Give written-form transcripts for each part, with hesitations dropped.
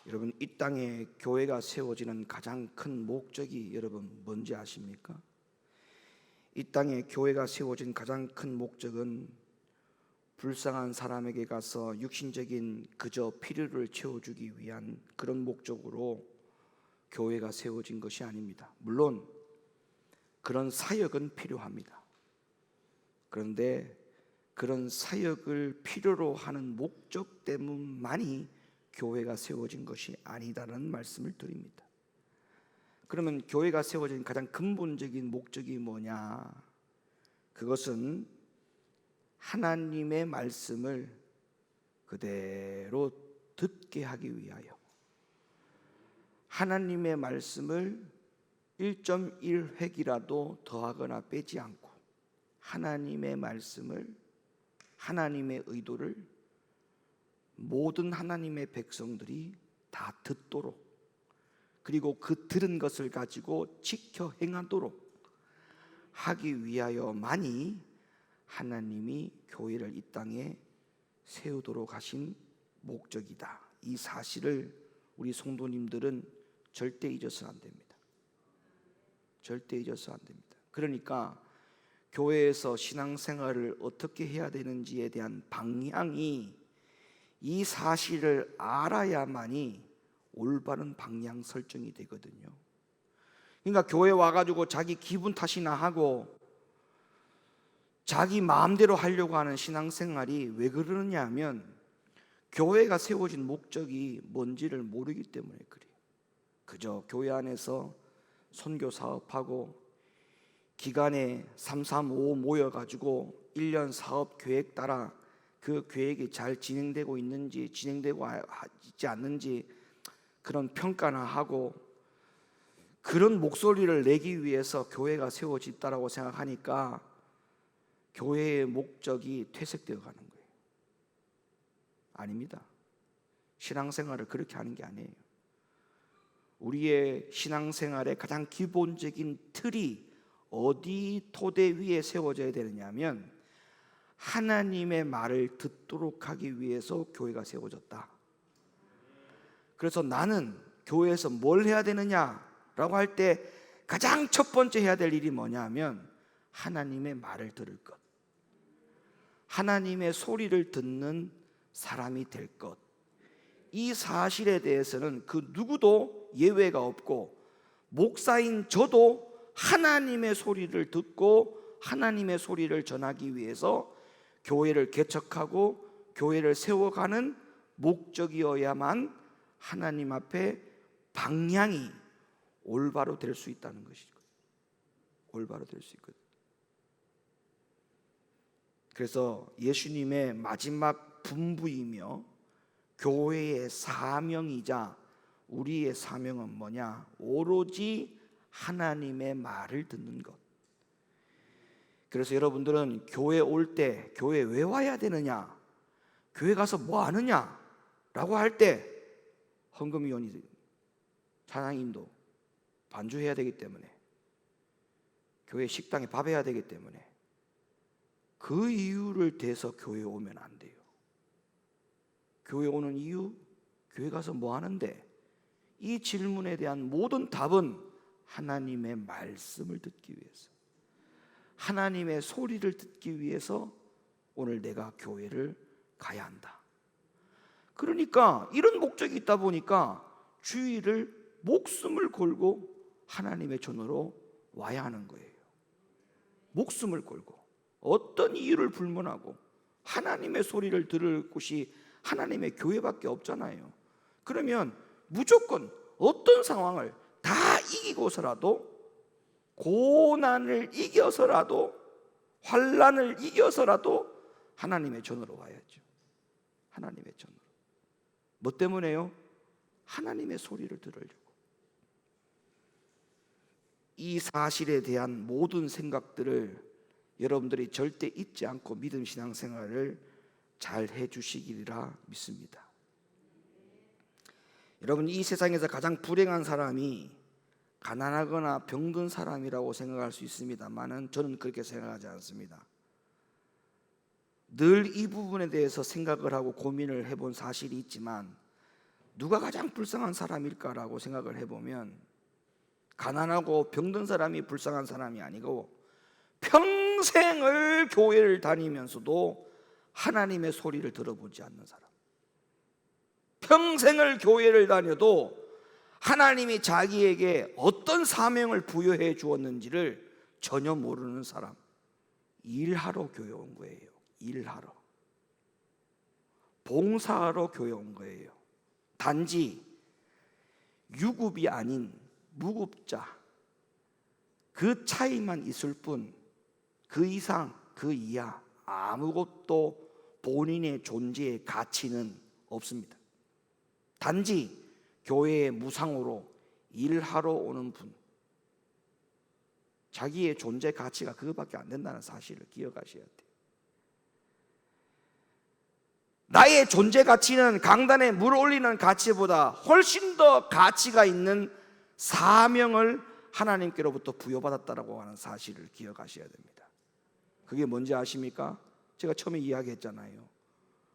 여러분, 이 땅에 교회가 세워지는 가장 큰 목적이 여러분 뭔지 아십니까? 이 땅에 교회가 세워진 가장 큰 목적은 불쌍한 사람에게 가서 육신적인 그저 필요를 채워주기 위한 그런 목적으로 교회가 세워진 것이 아닙니다. 물론 그런 사역은 필요합니다. 그런데 그런 사역을 필요로 하는 목적 때문만이 교회가 세워진 것이 아니다라는 말씀을 드립니다. 그러면 교회가 세워진 가장 근본적인 목적이 뭐냐? 그것은 하나님의 말씀을 그대로 듣게 하기 위하여, 하나님의 말씀을 1.1획이라도 더하거나 빼지 않고 하나님의 말씀을, 하나님의 의도를 모든 하나님의 백성들이 다 듣도록, 그리고 그 들은 것을 가지고 지켜 행하도록 하기 위하여만이 하나님이 교회를 이 땅에 세우도록 하신 목적이다. 이 사실을 우리 성도님들은 절대 잊어서는 안 됩니다. 절대 잊어서는 안 됩니다. 그러니까 교회에서 신앙생활을 어떻게 해야 되는지에 대한 방향이 이 사실을 알아야만이 올바른 방향 설정이 되거든요. 그러니까 교회 와가지고 자기 기분 탓이나 하고 자기 마음대로 하려고 하는 신앙생활이 왜 그러느냐 하면 교회가 세워진 목적이 뭔지를 모르기 때문에 그래요. 그저 교회 안에서 선교 사업하고 기간에 335 모여가지고 1년 사업 계획 따라 그 계획이 잘 진행되고 있는지 진행되고 있지 않는지 그런 평가나 하고, 그런 목소리를 내기 위해서 교회가 세워졌다라고 생각하니까 교회의 목적이 퇴색되어 가는 거예요. 아닙니다. 신앙생활을 그렇게 하는 게 아니에요. 우리의 신앙생활의 가장 기본적인 틀이 어디 토대 위에 세워져야 되느냐 하면 하나님의 말을 듣도록 하기 위해서 교회가 세워졌다. 그래서 나는 교회에서 뭘 해야 되느냐라고 할 때 가장 첫 번째 해야 될 일이 뭐냐 하면 하나님의 말을 들을 것, 하나님의 소리를 듣는 사람이 될 것. 이 사실에 대해서는 그 누구도 예외가 없고 목사인 저도 하나님의 소리를 듣고 하나님의 소리를 전하기 위해서 교회를 개척하고 교회를 세워가는 목적이어야만 하나님 앞에 방향이 올바로 될 수 있다는 것이죠. 올바로 될 수 있거든요. 그래서 예수님의 마지막 분부이며 교회의 사명이자 우리의 사명은 뭐냐? 오로지 하나님의 말을 듣는 것. 그래서 여러분들은 교회 올 때 교회 왜 와야 되느냐? 교회 가서 뭐 하느냐? 라고 할 때 헌금위원이 찬양인도 반주해야 되기 때문에, 교회 식당에 밥 해야 되기 때문에 그 이유를 대서 교회에 오면 안 돼요. 교회 오는 이유, 교회 가서 뭐 하는데? 이 질문에 대한 모든 답은 하나님의 말씀을 듣기 위해서, 하나님의 소리를 듣기 위해서 오늘 내가 교회를 가야 한다. 그러니까 이런 목적이 있다 보니까 주일을 목숨을 걸고 하나님의 전으로 와야 하는 거예요. 목숨을 걸고 어떤 이유를 불문하고 하나님의 소리를 들을 곳이 하나님의 교회밖에 없잖아요. 그러면 무조건 어떤 상황을 다 이기고서라도, 고난을 이겨서라도, 환난을 이겨서라도 하나님의 전으로 와야죠. 하나님의 전으로. 뭐 때문에요? 하나님의 소리를 들으려고. 이 사실에 대한 모든 생각들을 여러분들이 절대 잊지 않고 믿음 신앙생활을 잘 해주시리라 믿습니다. 여러분, 이 세상에서 가장 불행한 사람이 가난하거나 병든 사람이라고 생각할 수 있습니다만은 저는 그렇게 생각하지 않습니다. 늘 이 부분에 대해서 생각을 하고 고민을 해본 사실이 있지만 누가 가장 불쌍한 사람일까라고 생각을 해보면 가난하고 병든 사람이 불쌍한 사람이 아니고 평생을 교회를 다니면서도 하나님의 소리를 들어보지 않는 사람, 평생을 교회를 다녀도 하나님이 자기에게 어떤 사명을 부여해 주었는지를 전혀 모르는 사람, 일하러 교회 온 거예요. 일하러, 봉사하러 교회 온 거예요. 단지 유급이 아닌 무급자, 그 차이만 있을 뿐, 그 이상 그 이하 아무것도 본인의 존재의 가치는 없습니다. 단지 교회의 무상으로 일하러 오는 분, 자기의 존재 가치가 그거밖에 안 된다는 사실을 기억하셔야 돼요. 나의 존재 가치는 강단에 물 올리는 가치보다 훨씬 더 가치가 있는 사명을 하나님께로부터 부여받았다라고 하는 사실을 기억하셔야 됩니다. 그게 뭔지 아십니까? 제가 처음에 이야기했잖아요.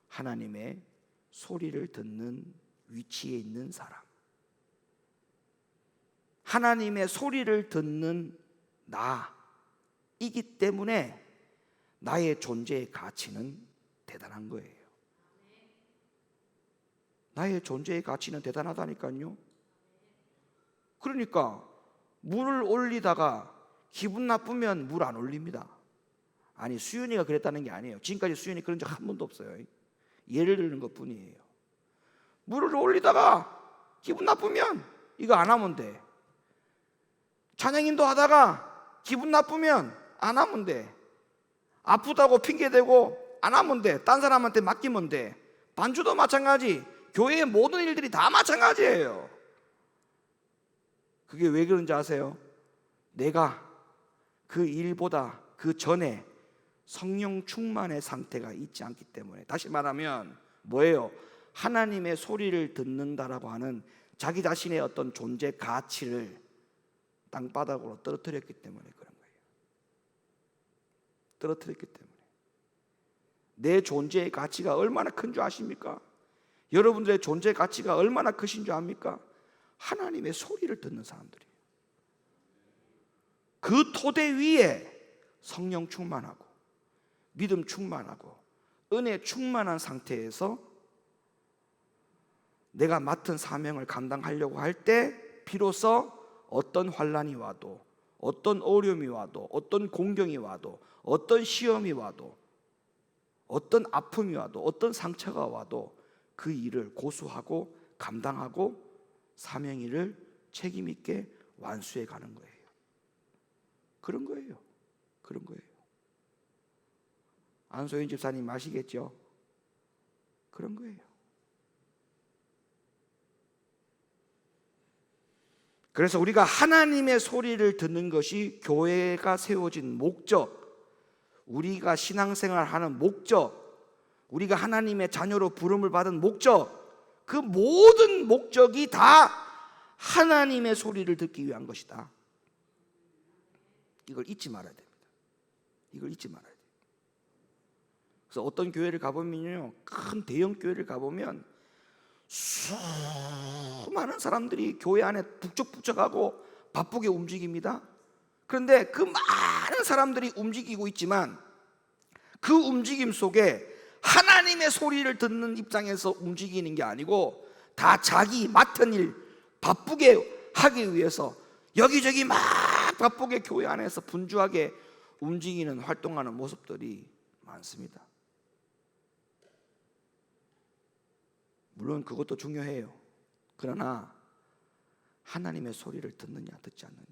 하나님의 소리를 듣는 위치에 있는 사람, 하나님의 소리를 듣는 나이기 때문에 나의 존재의 가치는 대단한 거예요. 나의 존재의 가치는 대단하다니까요. 그러니까 물을 올리다가 기분 나쁘면 물 안 올립니다. 아니, 수윤이가 그랬다는 게 아니에요. 지금까지 수윤이 그런 적 한 번도 없어요. 예를 들는 것 뿐이에요. 물을 올리다가 기분 나쁘면 이거 안 하면 돼. 찬양인도 하다가 기분 나쁘면 안 하면 돼. 아프다고 핑계대고 안 하면 돼. 딴 사람한테 맡기면 돼. 반주도 마찬가지, 교회의 모든 일들이 다 마찬가지예요. 그게 왜 그런지 아세요? 내가 그 일보다 그 전에 성령 충만의 상태가 있지 않기 때문에. 다시 말하면 뭐예요? 하나님의 소리를 듣는다라고 하는 자기 자신의 어떤 존재 가치를 땅바닥으로 떨어뜨렸기 때문에 그런 거예요. 떨어뜨렸기 때문에. 내 존재의 가치가 얼마나 큰 줄 아십니까? 여러분들의 존재 가치가 얼마나 크신 줄 압니까? 하나님의 소리를 듣는 사람들이에요. 그 토대 위에 성령 충만하고 믿음 충만하고 은혜 충만한 상태에서 내가 맡은 사명을 감당하려고 할 때 비로소 어떤 환난이 와도, 어떤 어려움이 와도, 어떤 공경이 와도, 어떤 시험이 와도, 어떤 아픔이 와도, 어떤 상처가 와도 그 일을 고수하고 감당하고 사명 일을 책임 있게 완수해 가는 거예요. 그런 거예요. 그런 거예요. 안소연 집사님 아시겠죠? 그런 거예요. 그래서 우리가 하나님의 소리를 듣는 것이 교회가 세워진 목적, 우리가 신앙생활하는 목적, 우리가 하나님의 자녀로 부름을 받은 목적, 그 모든 목적이 다 하나님의 소리를 듣기 위한 것이다. 이걸 잊지 말아야 됩니다. 이걸 잊지 말아야 돼요. 그래서 어떤 교회를 가보면요, 큰 대형 교회를 가보면 수많은 사람들이 교회 안에 북적북적하고 바쁘게 움직입니다. 그런데 그 많은 사람들이 움직이고 있지만 그 움직임 속에 하나님의 소리를 듣는 입장에서 움직이는 게 아니고 다 자기 맡은 일 바쁘게 하기 위해서 여기저기 막 바쁘게 교회 안에서 분주하게 움직이는 활동하는 모습들이 많습니다. 물론 그것도 중요해요. 그러나 하나님의 소리를 듣느냐 듣지 않느냐,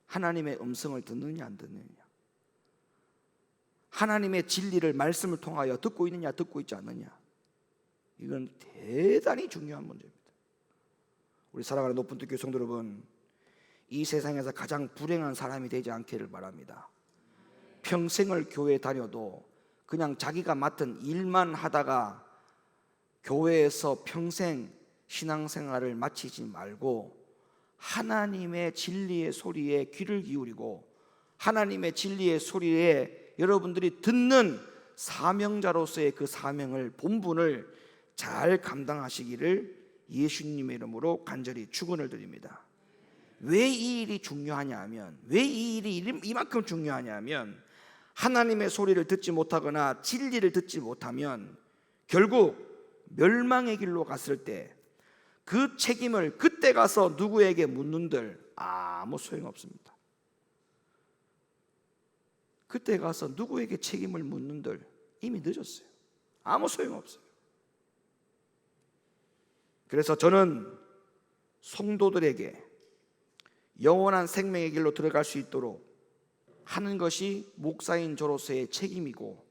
하나님의 음성을 듣느냐 안 듣느냐, 하나님의 진리를 말씀을 통하여 듣고 있느냐 듣고 있지 않느냐, 이건 대단히 중요한 문제입니다. 우리 사랑하는 높은 뜻 교성도 여러분, 이 세상에서 가장 불행한 사람이 되지 않기를 바랍니다. 평생을 교회 다녀도 그냥 자기가 맡은 일만 하다가 교회에서 평생 신앙생활을 마치지 말고 하나님의 진리의 소리에 귀를 기울이고 하나님의 진리의 소리에 여러분들이 듣는 사명자로서의 그 사명을, 본분을 잘 감당하시기를 예수님의 이름으로 간절히 축원을 드립니다. 왜 이 일이 중요하냐 하면, 왜 이 일이 이만큼 중요하냐 하면, 하나님의 소리를 듣지 못하거나 진리를 듣지 못하면 결국 멸망의 길로 갔을 때 그 책임을 그때 가서 누구에게 묻는들 아무 소용없습니다. 그때 가서 누구에게 책임을 묻는들 이미 늦었어요. 아무 소용없어요. 그래서 저는 성도들에게 영원한 생명의 길로 들어갈 수 있도록 하는 것이 목사인 저로서의 책임이고,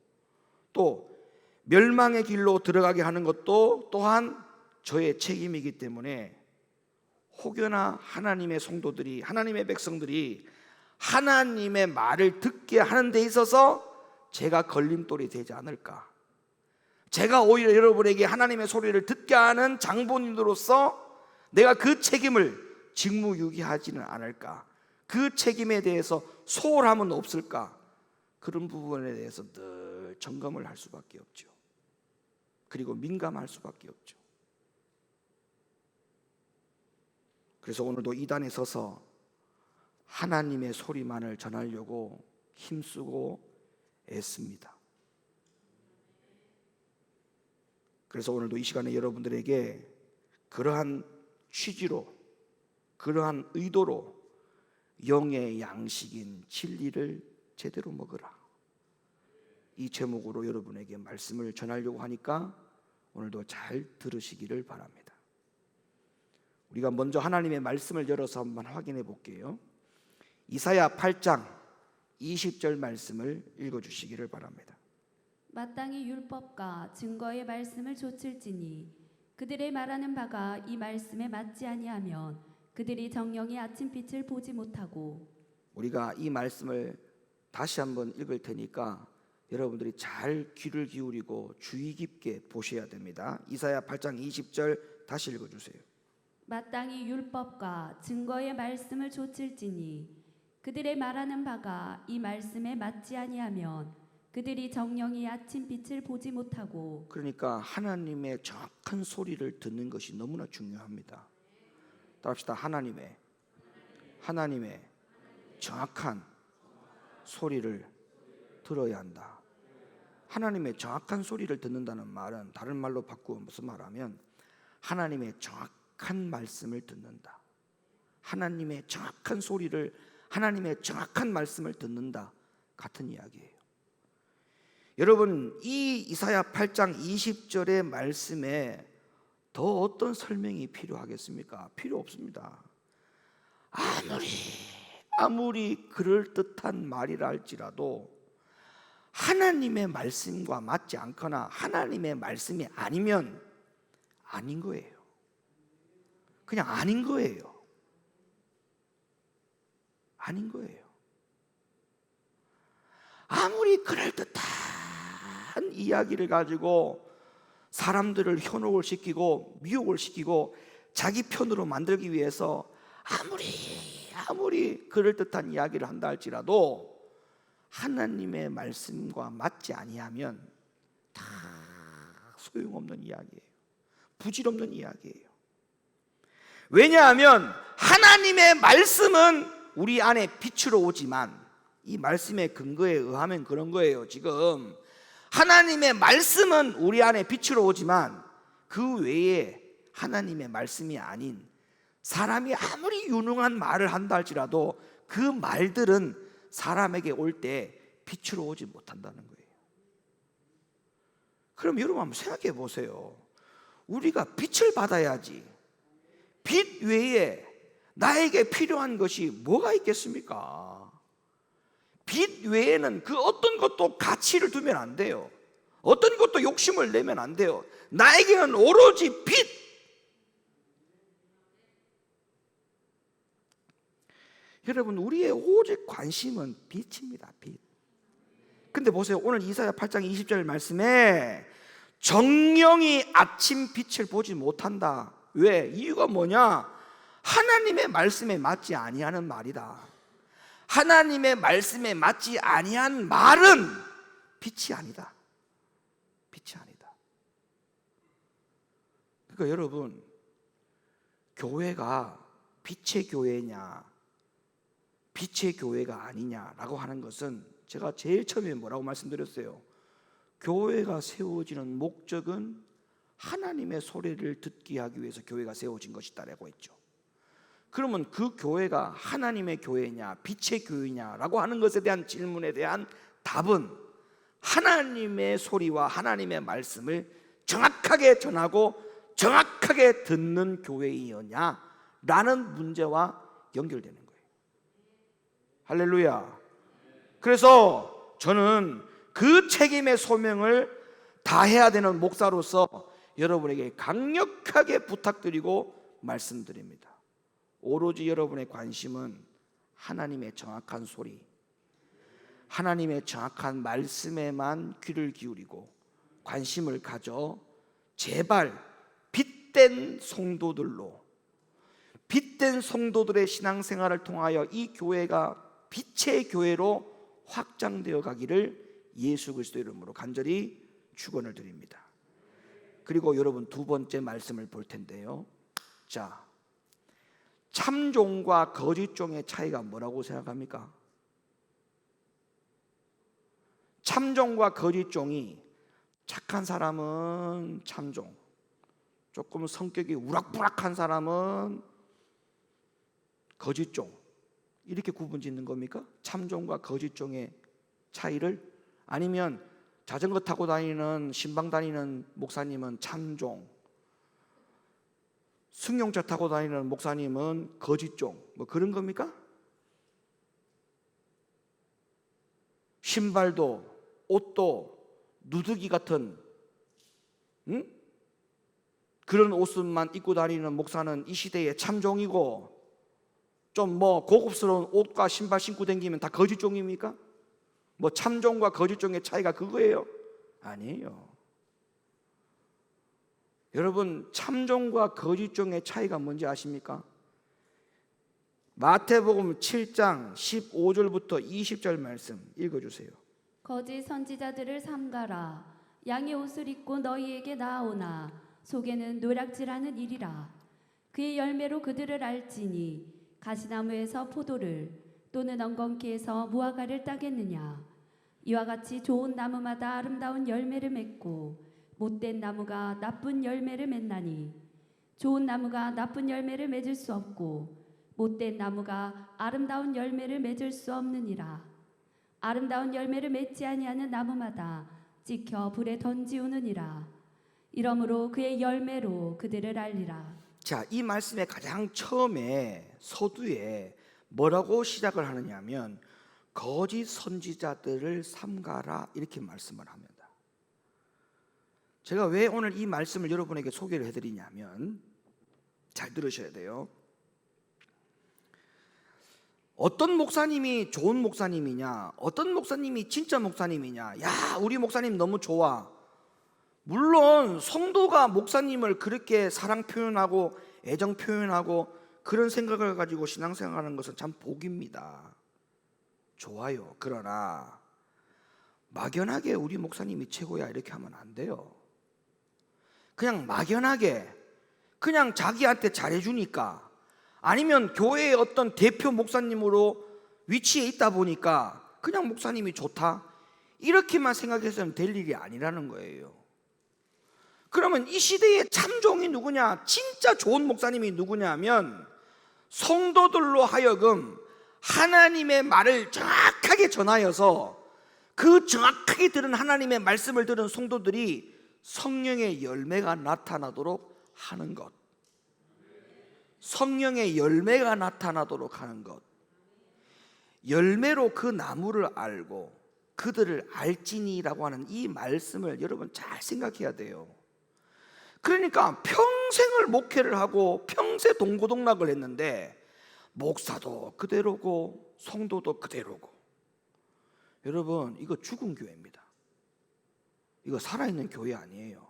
또 멸망의 길로 들어가게 하는 것도 또한 저의 책임이기 때문에 혹여나 하나님의 성도들이, 하나님의 백성들이 하나님의 말을 듣게 하는 데 있어서 제가 걸림돌이 되지 않을까, 제가 오히려 여러분에게 하나님의 소리를 듣게 하는 장본인으로서 내가 그 책임을 직무유기하지는 않을까, 그 책임에 대해서 소홀함은 없을까, 그런 부분에 대해서 늘 점검을 할 수밖에 없죠. 그리고 민감할 수밖에 없죠. 그래서 오늘도 이 단에 서서 하나님의 소리만을 전하려고 힘쓰고 애씁니다. 그래서 오늘도 이 시간에 여러분들에게 그러한 취지로, 그러한 의도로 영의 양식인 진리를 제대로 먹으라, 이 제목으로 여러분에게 말씀을 전하려고 하니까 오늘도 잘 들으시기를 바랍니다. 우리가 먼저 하나님의 말씀을 열어서 한번 확인해 볼게요. 이사야 8장 20절 말씀을 읽어주시기를 바랍니다. 마땅히 율법과 증거의 말씀을 좇을지니 그들의 말하는 바가 이 말씀에 맞지 아니하면 그들이 정령의 아침빛을 보지 못하고. 우리가 이 말씀을 다시 한번 읽을 테니까 여러분들이 잘 귀를 기울이고 주의 깊게 보셔야 됩니다. 이사야 8장 20절 다시 읽어주세요. 마땅히 율법과 증거의 말씀을 좇을지니 그들의 말하는 바가 이 말씀에 맞지 아니하면 그들이 정령이 아침빛을 보지 못하고. 그러니까 하나님의 정확한 소리를 듣는 것이 너무나 중요합니다. 따라합시다. 하나님의 정확한 소리를 들어야 한다. 하나님의 정확한 소리를 듣는다는 말은 다른 말로 바꾸어 무슨 말하면 하나님의 정확한 말씀을 듣는다, 하나님의 정확한 소리를, 하나님의 정확한 말씀을 듣는다 같은 이야기예요. 여러분, 이 이사야 8장 20절의 말씀에 더 어떤 설명이 필요하겠습니까? 필요 없습니다. 아무리 그럴듯한 말이라 할지라도 하나님의 말씀과 맞지 않거나 하나님의 말씀이 아니면 아닌 거예요. 그냥 아닌 거예요. 아닌 거예요. 아무리 그럴듯한 이야기를 가지고 사람들을 현혹을 시키고 미혹을 시키고 자기 편으로 만들기 위해서 아무리 그럴듯한 이야기를 한다 할지라도 하나님의 말씀과 맞지 아니하면 다 소용없는 이야기예요. 부질없는 이야기예요. 왜냐하면 하나님의 말씀은 우리 안에 빛으로 오지만, 이 말씀의 근거에 의하면 그런 거예요. 지금 하나님의 말씀은 우리 안에 빛으로 오지만 그 외에 하나님의 말씀이 아닌 사람이 아무리 유능한 말을 한다 할지라도 그 말들은 사람에게 올 때 빛으로 오지 못한다는 거예요. 그럼 여러분 한번 생각해 보세요. 우리가 빛을 받아야지 빛 외에 나에게 필요한 것이 뭐가 있겠습니까? 빛 외에는 그 어떤 것도 가치를 두면 안 돼요. 어떤 것도 욕심을 내면 안 돼요. 나에게는 오로지 빛. 여러분, 우리의 오직 관심은 빛입니다. 빛. 근데 보세요. 오늘 이사야 8장 20절 말씀에 정령이 아침 빛을 보지 못한다. 왜? 이유가 뭐냐? 하나님의 말씀에 맞지 아니하는 말이다. 하나님의 말씀에 맞지 아니한 말은 빛이 아니다. 빛이 아니다. 그러니까 여러분, 교회가 빛의 교회냐 빛의 교회가 아니냐라고 하는 것은 제가 제일 처음에 뭐라고 말씀드렸어요? 교회가 세워지는 목적은 하나님의 소리를 듣게 하기 위해서 교회가 세워진 것이다라고 했죠. 그러면 그 교회가 하나님의 교회냐 빛의 교회냐라고 하는 것에 대한 질문에 대한 답은 하나님의 소리와 하나님의 말씀을 정확하게 전하고 정확하게 듣는 교회이냐라는 문제와 연결되는 거예요. 할렐루야. 그래서 저는 그 책임의 소명을 다해야 되는 목사로서 여러분에게 강력하게 부탁드리고 말씀드립니다. 오로지 여러분의 관심은 하나님의 정확한 소리, 하나님의 정확한 말씀에만 귀를 기울이고 관심을 가져 제발 빛된 성도들로, 빛된 성도들의 신앙생활을 통하여 이 교회가 빛의 교회로 확장되어 가기를 예수 그리스도 이름으로 간절히 축원을 드립니다. 그리고 여러분, 두 번째 말씀을 볼 텐데요. 자, 참종과 거짓종의 차이가 뭐라고 생각합니까? 참종과 거짓종이, 착한 사람은 참종, 조금 성격이 우락부락한 사람은 거짓종, 이렇게 구분 짓는 겁니까? 참종과 거짓종의 차이를? 아니면 자전거 타고 다니는, 신방 다니는 목사님은 참종, 승용차 타고 다니는 목사님은 거짓종, 뭐 그런 겁니까? 신발도 옷도 누더기 같은 그런 옷만 입고 다니는 목사는 이 시대의 참종이고, 좀 뭐 고급스러운 옷과 신발 신고 다니면 다 거짓종입니까? 뭐 참종과 거짓종의 차이가 그거예요? 아니에요. 여러분, 참종과 거짓종의 차이가 뭔지 아십니까? 마태복음 7장 15절부터 20절 말씀 읽어주세요. 거짓 선지자들을 삼가라. 양의 옷을 입고 너희에게 나아오나 속에는 노략질하는 일이라. 그의 열매로 그들을 알지니 가시나무에서 포도를 또는 엉겅퀴에서 무화과를 따겠느냐. 이와 같이 좋은 나무마다 아름다운 열매를 맺고 못된 나무가 나쁜 열매를 맺나니 좋은 나무가 나쁜 열매를 맺을 수 없고 못된 나무가 아름다운 열매를 맺을 수 없느니라. 아름다운 열매를 맺지 아니하는 나무마다 찍혀 불에 던지우느니라. 이러므로 그의 열매로 그들을 알리라. 자, 이 말씀의 가장 처음에 서두에 뭐라고 시작을 하느냐면 거짓 선지자들을 삼가라, 이렇게 말씀을 합니다. 제가 왜 오늘 이 말씀을 여러분에게 소개를 해드리냐면, 잘 들으셔야 돼요. 어떤 목사님이 좋은 목사님이냐, 어떤 목사님이 진짜 목사님이냐, 야, 우리 목사님 너무 좋아. 물론 성도가 목사님을 그렇게 사랑 표현하고 애정 표현하고 그런 생각을 가지고 신앙생활하는 것은 참 복입니다. 좋아요. 그러나 막연하게 우리 목사님이 최고야 이렇게 하면 안 돼요. 그냥 막연하게 그냥 자기한테 잘해주니까, 아니면 교회의 어떤 대표 목사님으로 위치에 있다 보니까 그냥 목사님이 좋다, 이렇게만 생각해서는 될 일이 아니라는 거예요. 그러면 이 시대의 참종이 누구냐, 진짜 좋은 목사님이 누구냐 하면 성도들로 하여금 하나님의 말을 정확하게 전하여서 그 정확하게 들은 하나님의 말씀을 들은 성도들이 성령의 열매가 나타나도록 하는 것, 성령의 열매가 나타나도록 하는 것, 열매로 그 나무를 알고 그들을 알지니라고 하는 이 말씀을 여러분 잘 생각해야 돼요. 그러니까 평생을 목회를 하고 평생 동고동락을 했는데 목사도 그대로고 성도도 그대로고, 여러분 이거 죽은 교회입니다. 이거 살아있는 교회 아니에요.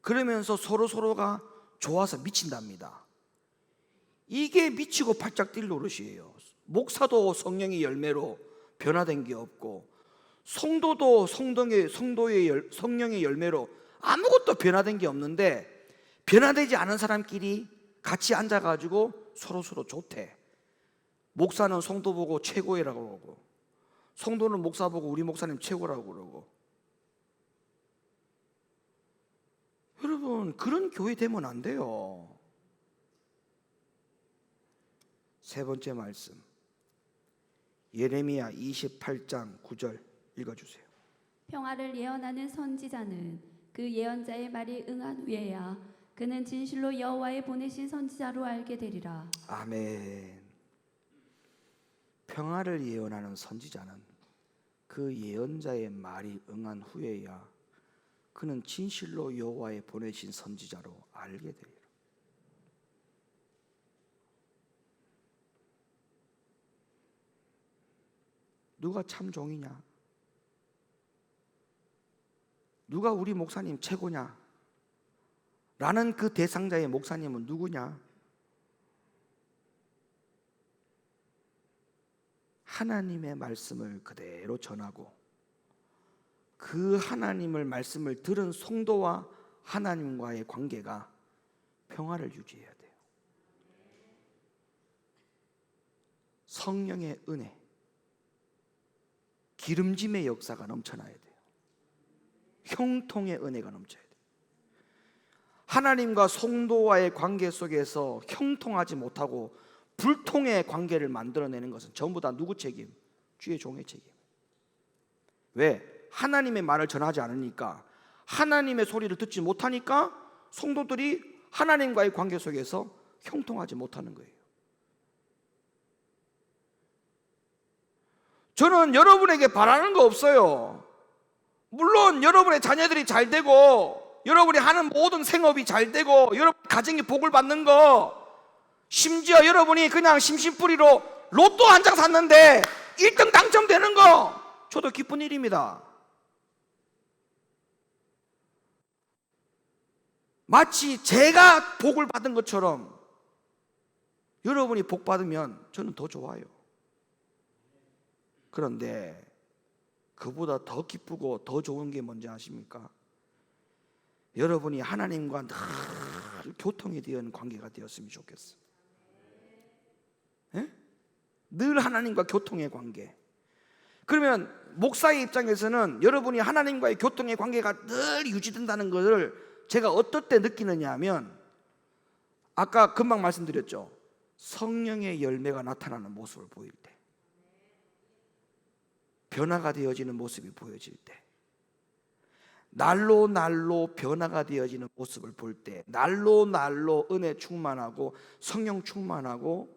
그러면서 서로가 좋아서 미친답니다. 이게 미치고 팔짝 뛸 노릇이에요. 목사도 성령의 열매로 변화된 게 없고, 성도도 성령의 열매로 아무것도 변화된 게 없는데 변화되지 않은 사람끼리 같이 앉아가지고 서로 좋대. 목사는 성도 보고 최고라고 그러고, 성도는 목사 보고 우리 목사님 최고라고 그러고. 여러분, 그런 교회 되면 안 돼요. 세 번째 말씀, 예레미야 28장 9절 읽어주세요. 평화를 예언하는 선지자는 그 예언자의 말이 응한 후에야 그는 진실로 여호와의 보내신 선지자로 알게 되리라. 아멘. 평화를 예언하는 선지자는 그 예언자의 말이 응한 후에야 그는 진실로 여호와의 보내신 선지자로 알게 되리라. 누가 참 종이냐? 누가 우리 목사님 최고냐? 라는 그 대상자의 목사님은 누구냐? 하나님의 말씀을 그대로 전하고 그 하나님의 말씀을 들은 성도와 하나님과의 관계가 평화를 유지해야 돼요. 성령의 은혜, 기름짐의 역사가 넘쳐나야 돼요. 형통의 은혜가 넘쳐야 돼요. 하나님과 성도와의 관계 속에서 형통하지 못하고 불통의 관계를 만들어내는 것은 전부 다 누구 책임? 주의 종의 책임. 왜? 하나님의 말을 전하지 않으니까, 하나님의 소리를 듣지 못하니까 성도들이 하나님과의 관계 속에서 형통하지 못하는 거예요. 저는 여러분에게 바라는 거 없어요. 물론 여러분의 자녀들이 잘 되고, 여러분이 하는 모든 생업이 잘 되고, 여러분 가정이 복을 받는 거, 심지어 여러분이 그냥 심심풀이로 로또 한 장 샀는데 1등 당첨되는 거, 저도 기쁜 일입니다. 마치 제가 복을 받은 것처럼 여러분이 복 받으면 저는 더 좋아요. 그런데 그보다 더 기쁘고 더 좋은 게 뭔지 아십니까? 여러분이 하나님과 늘 교통이 되는 관계가 되었으면 좋겠어요. 예? 늘 하나님과 교통의 관계. 그러면 목사의 입장에서는 여러분이 하나님과의 교통의 관계가 늘 유지된다는 것을 제가 어떨 때 느끼느냐 하면, 아까 금방 말씀드렸죠. 성령의 열매가 나타나는 모습을 보일 때, 변화가 되어지는 모습이 보여질 때, 날로 변화가 되어지는 모습을 볼 때, 날로 은혜 충만하고 성령 충만하고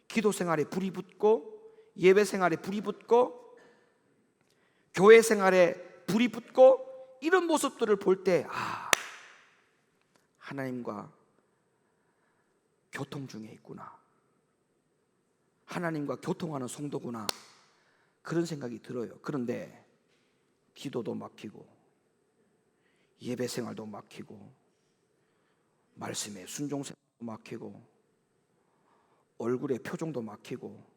기도 생활에 불이 붙고 예배 생활에 불이 붙고 교회 생활에 불이 붙고 이런 모습들을 볼 때, 하나님과 교통 중에 있구나, 하나님과 교통하는 성도구나, 그런 생각이 들어요. 그런데 기도도 막히고 예배 생활도 막히고 말씀에 순종 생활도 막히고 얼굴의 표정도 막히고,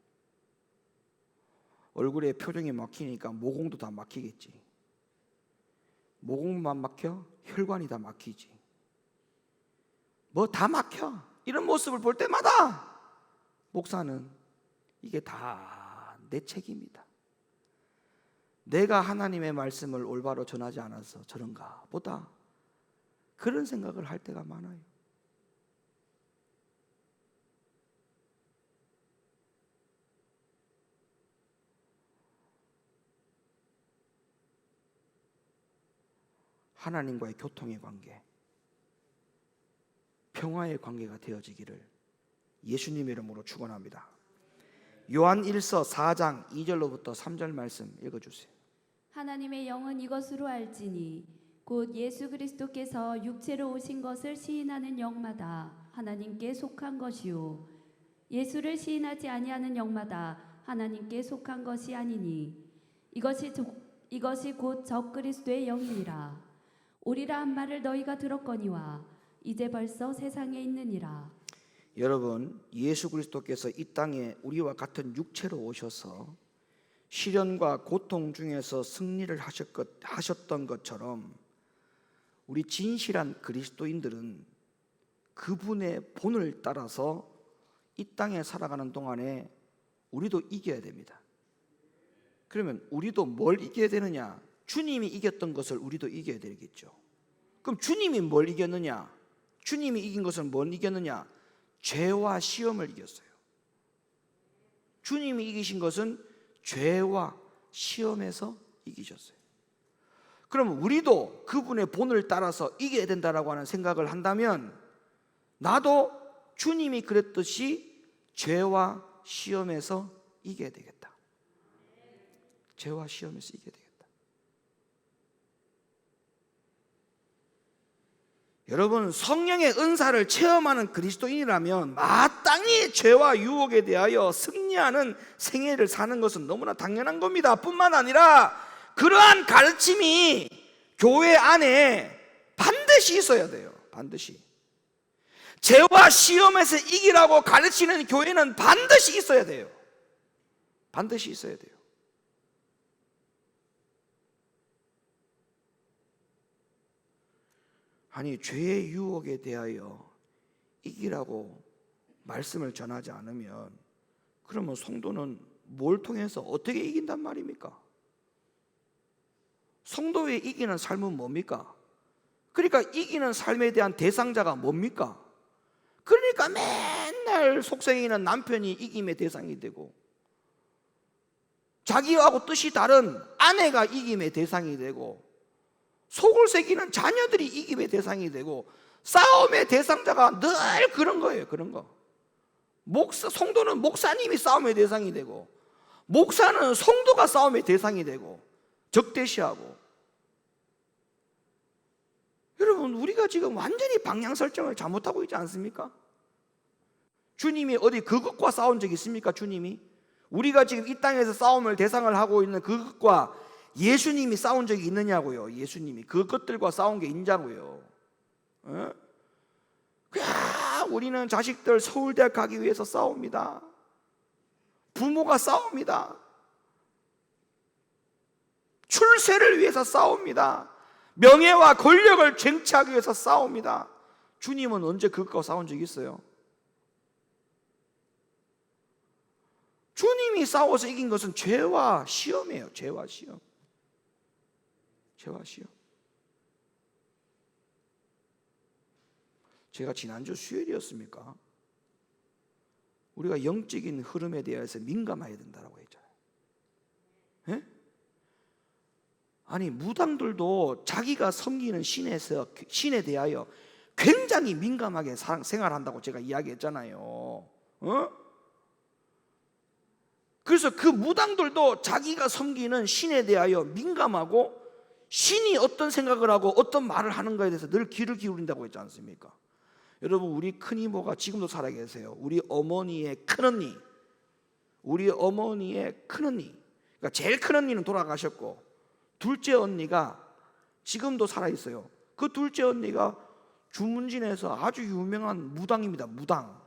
얼굴의 표정이 막히니까 모공도 다 막히겠지. 모공만 막혀? 혈관이 다 막히지. 뭐 다 막혀. 이런 모습을 볼 때마다 목사는 이게 다 내 책임이다. 내가 하나님의 말씀을 올바로 전하지 않아서 저런가 보다, 그런 생각을 할 때가 많아요. 하나님과의 교통의 관계, 평화의 관계가 되어지기를 예수님의 이름으로 축원합니다. 요한 1서 4장 2절로부터 3절 말씀 읽어주세요. 하나님의 영은 이것으로 알지니 곧 예수 그리스도께서 육체로 오신 것을 시인하는 영마다 하나님께 속한 것이요 예수를 시인하지 아니하는 영마다 하나님께 속한 것이 아니니 이것이 곧 적그리스도의 영이니라. 오리라 한 말을 너희가 들었거니와 이제 벌써 세상에 있느니라. 여러분, 예수 그리스도께서 이 땅에 우리와 같은 육체로 오셔서 시련과 고통 중에서 승리를 하셨던 것처럼 우리 진실한 그리스도인들은 그분의 본을 따라서 이 땅에 살아가는 동안에 우리도 이겨야 됩니다. 그러면 우리도 뭘 이겨야 되느냐? 주님이 이겼던 것을 우리도 이겨야 되겠죠. 그럼 주님이 뭘 이겼느냐? 주님이 이긴 것은 뭘 이겼느냐? 죄와 시험을 이겼어요. 주님이 이기신 것은 죄와 시험에서 이기셨어요. 그럼 우리도 그분의 본을 따라서 이겨야 된다라고 하는 생각을 한다면 나도 주님이 그랬듯이 죄와 시험에서 이겨야 되겠다. 죄와 시험에서 이겨야 되겠다. 여러분, 성령의 은사를 체험하는 그리스도인이라면 마땅히 죄와 유혹에 대하여 승리하는 생애를 사는 것은 너무나 당연한 겁니다. 뿐만 아니라 그러한 가르침이 교회 안에 반드시 있어야 돼요. 반드시. 죄와 시험에서 이기라고 가르치는 교회는 반드시 있어야 돼요. 반드시 있어야 돼요. 아니, 죄의 유혹에 대하여 이기라고 말씀을 전하지 않으면 그러면 성도는 뭘 통해서 어떻게 이긴단 말입니까? 성도의 이기는 삶은 뭡니까? 그러니까 이기는 삶에 대한 대상자가 뭡니까? 그러니까 맨날 속생이는 남편이 이김의 대상이 되고 자기하고 뜻이 다른 아내가 이김의 대상이 되고 속을 새기는 자녀들이 이김의 대상이 되고 싸움의 대상자가 늘 그런 거예요. 그런 거. 성도는 목사님이 싸움의 대상이 되고 목사는 성도가 싸움의 대상이 되고 적대시하고. 여러분, 우리가 지금 완전히 방향 설정을 잘못하고 있지 않습니까? 주님이 어디 그것과 싸운 적이 있습니까? 주님이 우리가 지금 이 땅에서 싸움을 대상을 하고 있는 그것과 예수님이 싸운 적이 있느냐고요. 예수님이 그것들과 싸운 게 있냐고요. 그냥 우리는 자식들 서울대학 가기 위해서 싸웁니다. 부모가 싸웁니다. 출세를 위해서 싸웁니다. 명예와 권력을 쟁취하기 위해서 싸웁니다. 주님은 언제 그것과 싸운 적이 있어요? 주님이 싸워서 이긴 것은 죄와 시험이에요. 죄와 시험. 죄와 시험. 제가 지난주 수요일이었습니까? 우리가 영적인 흐름에 대해서 민감해야 된다고 했잖아요. 예? 아니, 무당들도 자기가 섬기는 신에 대하여 굉장히 민감하게 생활한다고 제가 이야기했잖아요. 그래서 그 무당들도 자기가 섬기는 신에 대하여 민감하고 신이 어떤 생각을 하고 어떤 말을 하는가에 대해서 늘 귀를 기울인다고 했지 않습니까? 여러분, 우리 큰 이모가 지금도 살아계세요. 우리 어머니의 큰언니, 그러니까 제일 큰언니는 돌아가셨고 둘째 언니가 지금도 살아있어요. 그 둘째 언니가 주문진에서 아주 유명한 무당입니다. 무당.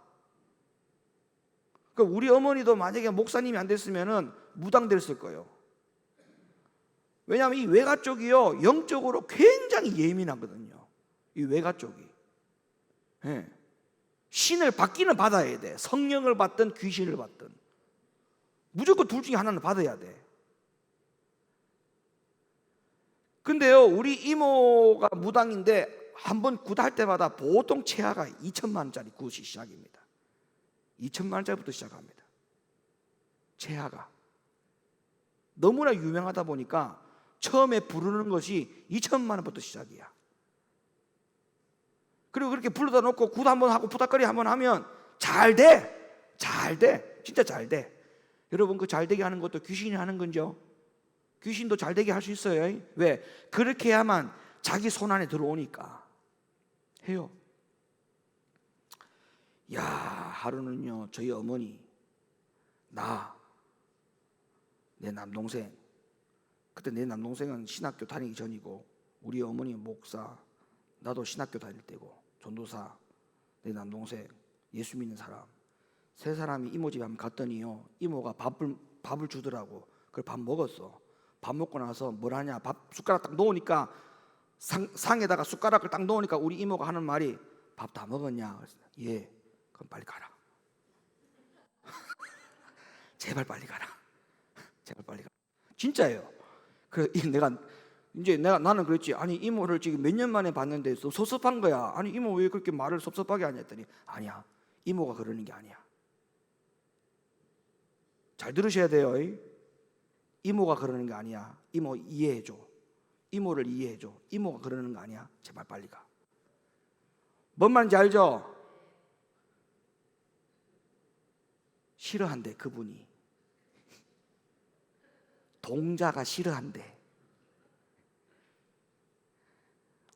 그러니까 우리 어머니도 만약에 목사님이 안 됐으면 무당 됐을 거예요. 왜냐하면 이 외가 쪽이요, 영적으로 굉장히 예민하거든요. 이 외가 쪽이. 네. 신을 받기는 받아야 돼. 성령을 받든 귀신을 받든 무조건 둘 중에 하나는 받아야 돼. 근데요, 우리 이모가 무당인데 한 번 굿할 때마다 보통 채아가 2천만 원짜리 굿이 시작입니다. 2천만 원짜리부터 시작합니다. 채아가 너무나 유명하다 보니까 처음에 부르는 것이 2천만 원부터 시작이야. 그리고 그렇게 불러다 놓고 굿 한번 하고 부탁거리 한번 하면 잘 돼. 진짜 잘 돼. 여러분, 그 잘 되게 하는 것도 귀신이 하는 건죠? 귀신도 잘 되게 할 수 있어요. 왜? 그렇게 해야만 자기 손 안에 들어오니까 해요. 야, 하루는요, 저희 어머니, 내 남동생, 그때 내 남동생은 신학교 다니기 전이고 우리 어머니 목사, 나도 신학교 다닐 때고 전도사, 내 남동생 예수 믿는 사람 세 사람이 이모 집에 한번 갔더니요, 이모가 밥을 주더라고. 그걸 밥 먹었어. 밥 먹고 나서 뭘 하냐, 밥 숟가락 딱 놓으니까 상에다가 숟가락을 딱 놓으니까 우리 이모가 하는 말이 밥 다 먹었냐? 그래서 예. 그럼 빨리 가라. 제발 빨리 가라. 제발 빨리 가라. 진짜예요. 그래 나는 그랬지. 아니 이모를 지금 몇 년 만에 봤는데 섭섭한 거야. 아니 이모 왜 그렇게 말을 섭섭하게 하냐 했더니 아니야. 이모가 그러는 게 아니야. 잘 들으셔야 돼요. 이모가 그러는 게 아니야. 이모 이해해줘. 이모를 이해해줘. 이모가 그러는 거 아니야. 제발 빨리 가. 뭔 말인지 알죠? 싫어한대 그분이. 동자가 싫어한대.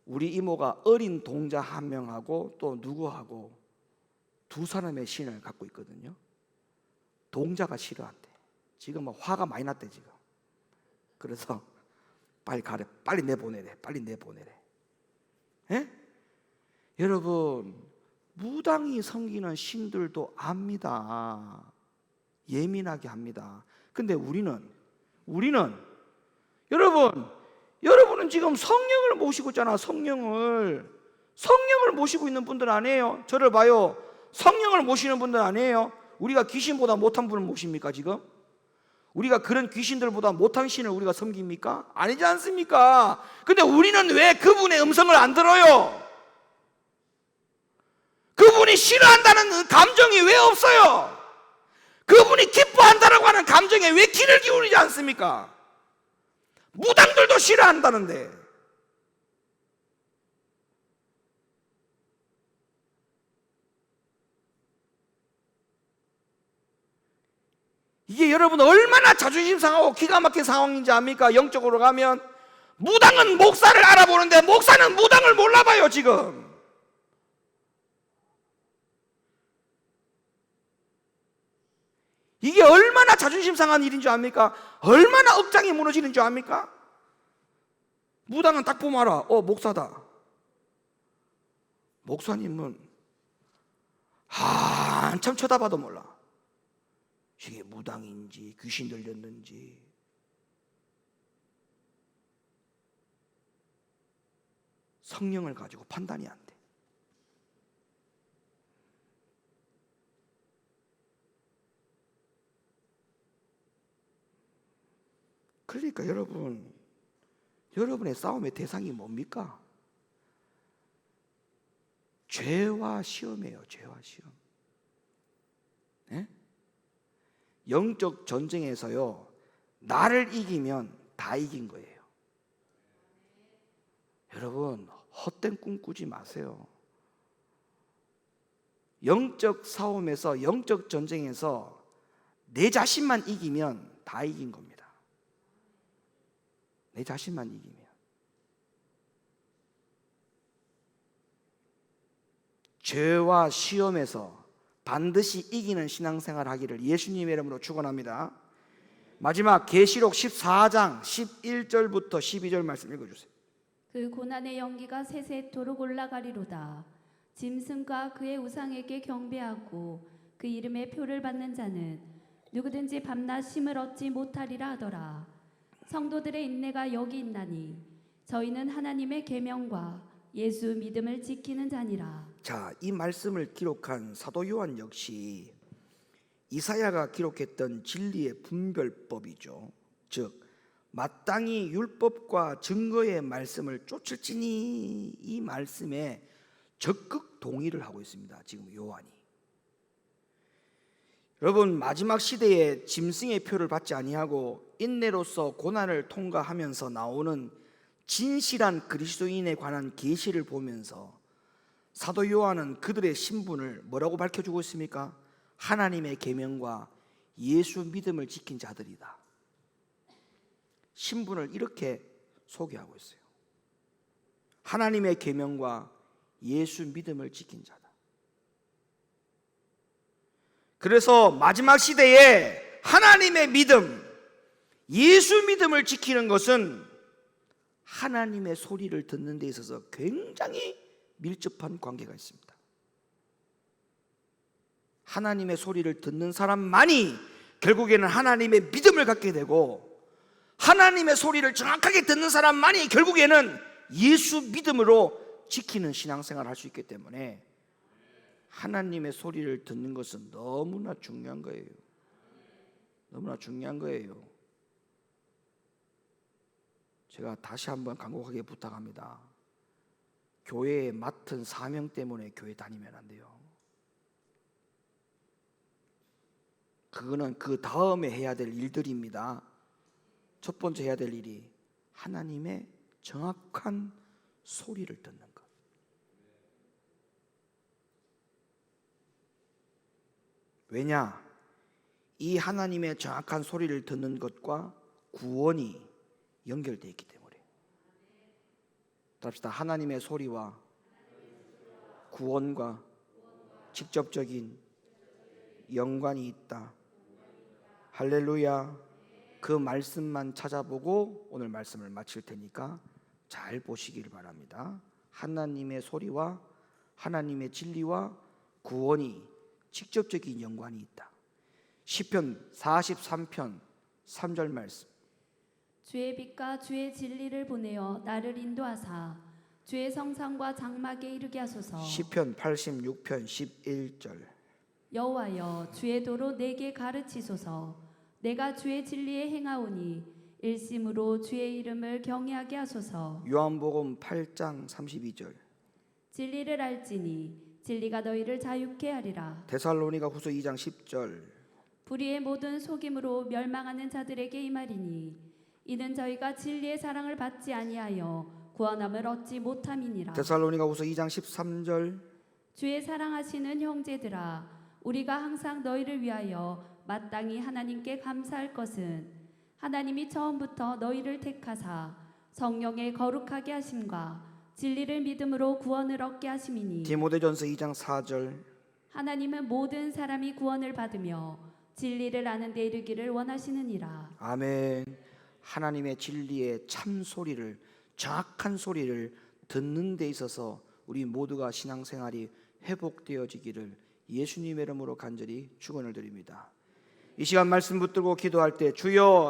우리 이모가 어린 동자 한 명하고 또 누구하고 두 사람의 신을 갖고 있거든요. 동자가 싫어한대. 지금 뭐 화가 많이 났대 지금. 그래서 빨리 가래. 빨리 내보내래. 빨리 내보내래. 예? 여러분 무당이 섬기는 신들도 압니다. 예민하게 합니다. 근데 우리는 여러분은 지금 성령을 모시고 있잖아. 성령을 모시고 있는 분들 아니에요? 저를 봐요. 성령을 모시는 분들 아니에요? 우리가 귀신보다 못한 분을 모십니까 지금? 우리가 그런 귀신들보다 못한 신을 우리가 섬깁니까? 아니지 않습니까? 근데 우리는 왜 그분의 음성을 안 들어요? 그분이 싫어한다는 감정이 왜 없어요? 그분이 기뻐한다라고 하는 감정에 왜 귀를 기울이지 않습니까? 무당들도 싫어한다는데. 이게 여러분 얼마나 자존심 상하고 기가 막힌 상황인지 압니까? 영적으로 가면 무당은 목사를 알아보는데 목사는 무당을 몰라봐요 지금. 이게 얼마나 자존심 상한 일인 줄 압니까? 얼마나 억장이 무너지는 줄 압니까? 무당은 딱 보면 알아. 목사다. 목사님은 한참 쳐다봐도 몰라. 이게 무당인지 귀신 들렸는지. 성령을 가지고 판단이 안 돼. 그러니까 여러분의 싸움의 대상이 뭡니까? 죄와 시험이에요. 죄와 시험. 네? 영적 전쟁에서요, 나를 이기면 다 이긴 거예요. 여러분 헛된 꿈 꾸지 마세요. 영적 싸움에서, 영적 전쟁에서 내 자신만 이기면 다 이긴 겁니다. 내 자신만 이기면. 죄와 시험에서 반드시 이기는 신앙생활 하기를 예수님의 이름으로 축원합니다. 마지막 계시록 14장 11절부터 12절 말씀 읽어주세요. 그 고난의 연기가 세세토록 올라가리로다. 짐승과 그의 우상에게 경배하고 그 이름의 표를 받는 자는 누구든지 밤낮 쉼을 얻지 못하리라 하더라. 성도들의 인내가 여기 있나니 저희는 하나님의 계명과 예수 믿음을 지키는 자니라. 자, 이 말씀을 기록한 사도 요한 역시 이사야가 기록했던 진리의 분별법이죠. 즉 마땅히 율법과 증거의 말씀을 쫓을지니, 이 말씀에 적극 동의를 하고 있습니다. 지금 요한이. 여러분 마지막 시대에 짐승의 표를 받지 아니하고 인내로서 고난을 통과하면서 나오는 진실한 그리스도인에 관한 계시를 보면서 사도 요한은 그들의 신분을 뭐라고 밝혀주고 있습니까? 하나님의 계명과 예수 믿음을 지킨 자들이다. 신분을 이렇게 소개하고 있어요. 하나님의 계명과 예수 믿음을 지킨 자다. 그래서 마지막 시대에 하나님의 믿음, 예수 믿음을 지키는 것은 하나님의 소리를 듣는 데 있어서 굉장히 밀접한 관계가 있습니다. 하나님의 소리를 듣는 사람만이 결국에는 하나님의 믿음을 갖게 되고, 하나님의 소리를 정확하게 듣는 사람만이 결국에는 예수 믿음으로 지키는 신앙생활을 할 수 있기 때문에 하나님의 소리를 듣는 것은 너무나 중요한 거예요. 너무나 중요한 거예요. 제가 다시 한번 간곡하게 부탁합니다. 교회에 맡은 사명 때문에 교회 다니면 안 돼요. 그거는 그 다음에 해야 될 일들입니다. 첫 번째 해야 될 일이 하나님의 정확한 소리를 듣는 것. 왜냐? 이 하나님의 정확한 소리를 듣는 것과 구원이 연결되어 있기 때문에. 답시다. 하나님의 소리와 구원과 직접적인 연관이 있다. 할렐루야. 그 말씀만 찾아보고 오늘 말씀을 마칠 테니까 잘 보시길 바랍니다. 하나님의 소리와 하나님의 진리와 구원이 직접적인 연관이 있다. 시편 43편 3절 말씀. 주의 빛과 주의 진리를 보내어 나를 인도하사 주의 성상과 장막에 이르게 하소서. 시편 86편 11절. 여호와여 주의 도로 내게 가르치소서. 내가 주의 진리에 행하오니 일심으로 주의 이름을 경외하게 하소서. 요한복음 8장 32절. 진리를 알지니 진리가 너희를 자유케 하리라. 데살로니가 후서 2장 10절. 불의의 모든 속임으로 멸망하는 자들에게 임하리니 이는 저희가 진리의 사랑을 받지 아니하여 구원함을 얻지 못함이니라. 데살로니가 후서 2장 13절. 주의 사랑하시는 형제들아 우리가 항상 너희를 위하여 마땅히 하나님께 감사할 것은 하나님이 처음부터 너희를 택하사 성령의 거룩하게 하심과 진리를 믿음으로 구원을 얻게 하심이니 디모데전서 2장 4절. 하나님은 모든 사람이 구원을 받으며 진리를 아는 데 이르기를 원하시느니라. 아멘. 하나님의 진리의 참 소리를, 정확한 소리를 듣는 데 있어서 우리 모두가 신앙생활이 회복되어지기를 예수님의 이름으로 간절히 축원을 드립니다. 이 시간 말씀 붙들고 기도할 때 주여